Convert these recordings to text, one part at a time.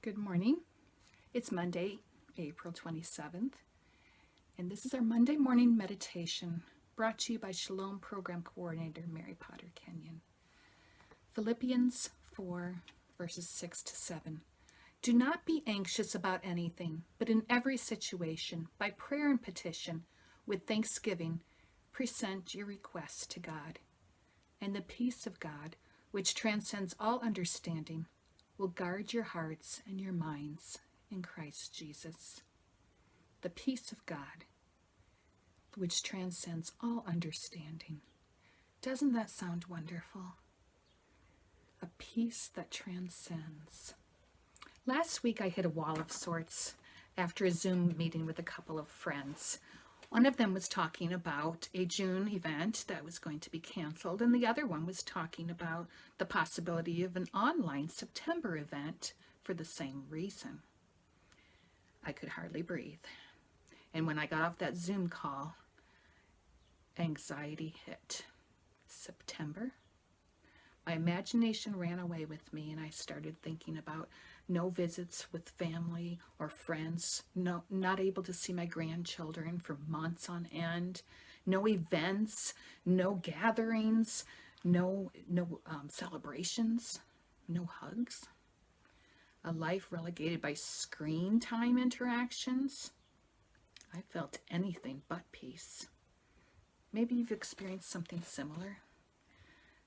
Good morning. It's Monday, April 27th, and this is our Monday morning meditation brought to you by Shalom Program Coordinator Mary Potter Kenyon. Philippians 4, verses 6 to 7. Do not be anxious about anything, but in every situation, by prayer and petition, with thanksgiving, present your requests to God. And the peace of God, which transcends all understanding, will guard your hearts and your minds in Christ Jesus. The peace of God, which transcends all understanding. Doesn't that sound wonderful? A peace that transcends. Last week I hit a wall of sorts after a Zoom meeting with a couple of friends. One of them was talking about a June event that was going to be canceled, and the other one was talking about the possibility of an online September event for the same reason. I could hardly breathe. And when I got off that Zoom call, anxiety hit. September? My imagination ran away with me, and I started thinking about no visits with family or friends, not able to see my grandchildren for months on end, no events, no gatherings, no celebrations, no hugs, a life relegated by screen time interactions. I felt anything but peace. Maybe you've experienced something similar.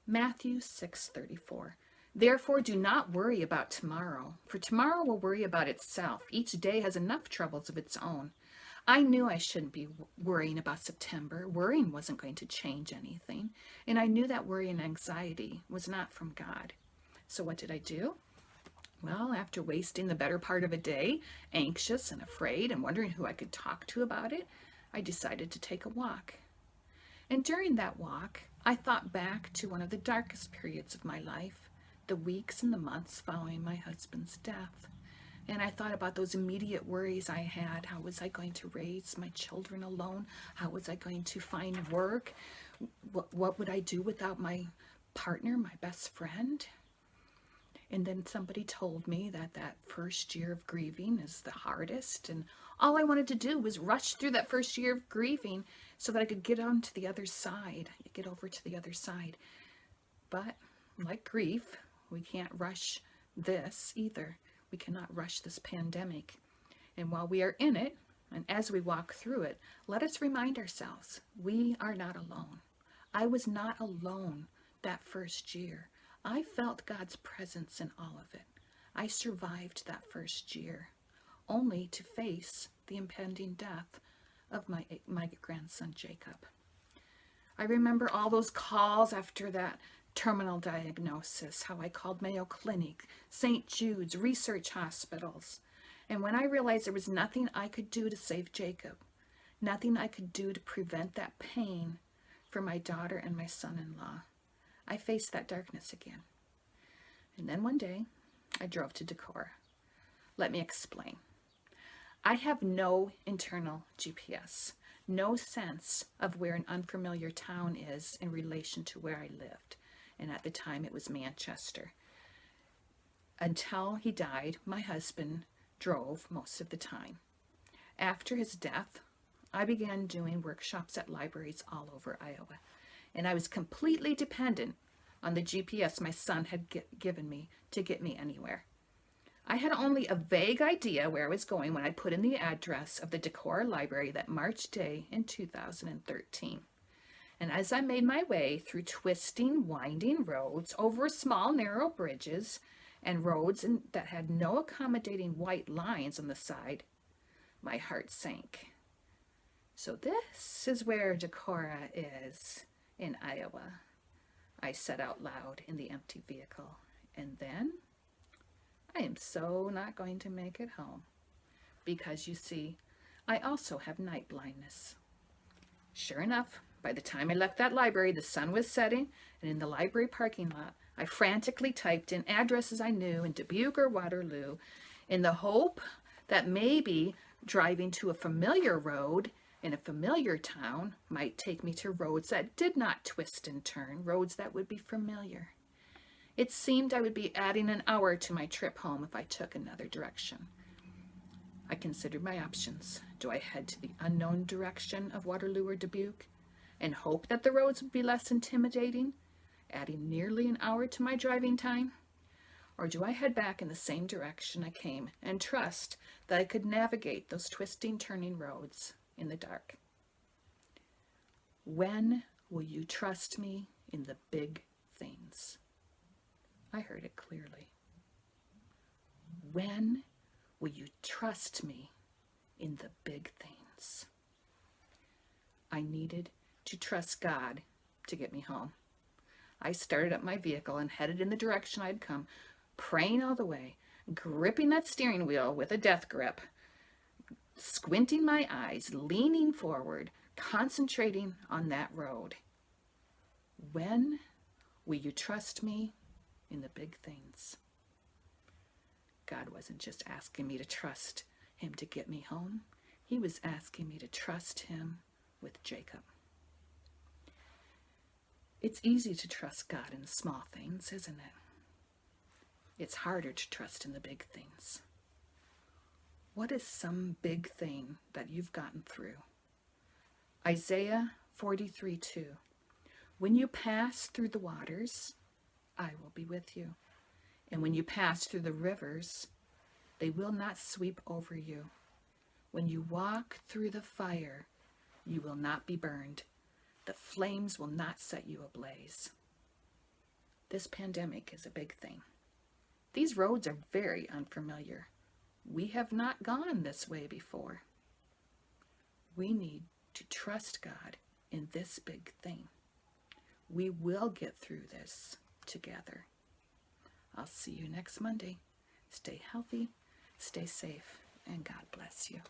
Matthew 6:34. Therefore, do not worry about tomorrow, for tomorrow will worry about itself. Each day has enough troubles of its own. I knew I shouldn't be worrying about September. Worrying wasn't going to change anything. And I knew that worry and anxiety was not from God. So what did I do? Well, after wasting the better part of a day, anxious and afraid and wondering who I could talk to about it, I decided to take a walk. And during that walk, I thought back to one of the darkest periods of my life, the weeks and the months following my husband's death. And I thought about those immediate worries I had. How was I going to raise my children alone? How was I going to find work? What would I do without my partner, my best friend? And then somebody told me that first year of grieving is the hardest, and all I wanted to do was rush through that first year of grieving so that I could get on to the other side, get over to the other side. But like grief, we can't rush this either. We cannot rush this pandemic. And while we are in it, and as we walk through it, let us remind ourselves, we are not alone. I was not alone that first year. I felt God's presence in all of it. I survived that first year, only to face the impending death of my grandson, Jacob. I remember all those calls after that terminal diagnosis, how I called Mayo Clinic, St. Jude's, research hospitals. And when I realized there was nothing I could do to save Jacob, nothing I could do to prevent that pain for my daughter and my son-in-law, I faced that darkness again. And then one day, I drove to Decorah. Let me explain. I have no internal GPS, no sense of where an unfamiliar town is in relation to where I lived. And at the time, it was Manchester. Until he died, my husband drove most of the time. After his death, I began doing workshops at libraries all over Iowa. And I was completely dependent on the GPS my son had given me to get me anywhere. I had only a vague idea where I was going when I put in the address of the Decorah Library that March day in 2013. And as I made my way through twisting, winding roads, over small, narrow bridges, and roads that had no accommodating white lines on the side, my heart sank. So this is where Decorah is in Iowa, I said out loud in the empty vehicle. And then, I am so not going to make it home. Because you see, I also have night blindness. Sure enough, by the time I left that library, the sun was setting, and in the library parking lot, I frantically typed in addresses I knew in Dubuque or Waterloo in the hope that maybe driving to a familiar road in a familiar town might take me to roads that did not twist and turn, roads that would be familiar. It seemed I would be adding an hour to my trip home if I took another direction. I considered my options. Do I head to the unknown direction of Waterloo or Dubuque and hope that the roads would be less intimidating, adding nearly an hour to my driving time? Or do I head back in the same direction I came and trust that I could navigate those twisting, turning roads in the dark? When will you trust me in the big things? I heard it clearly. When will you trust me in the big things? I needed to trust God to get me home. I started up my vehicle and headed in the direction I'd come, praying all the way, gripping that steering wheel with a death grip, squinting my eyes, leaning forward, concentrating on that road. When will you trust me in the big things? God wasn't just asking me to trust him to get me home. He was asking me to trust him with Jacob. It's easy to trust God in the small things, isn't it? It's harder to trust in the big things. What is some big thing that you've gotten through? Isaiah 43:2. When you pass through the waters, I will be with you. And when you pass through the rivers, they will not sweep over you. When you walk through the fire, you will not be burned. The flames will not set you ablaze. This pandemic is a big thing. These roads are very unfamiliar. We have not gone this way before. We need to trust God in this big thing. We will get through this together. I'll see you next Monday. Stay healthy, stay safe, and God bless you.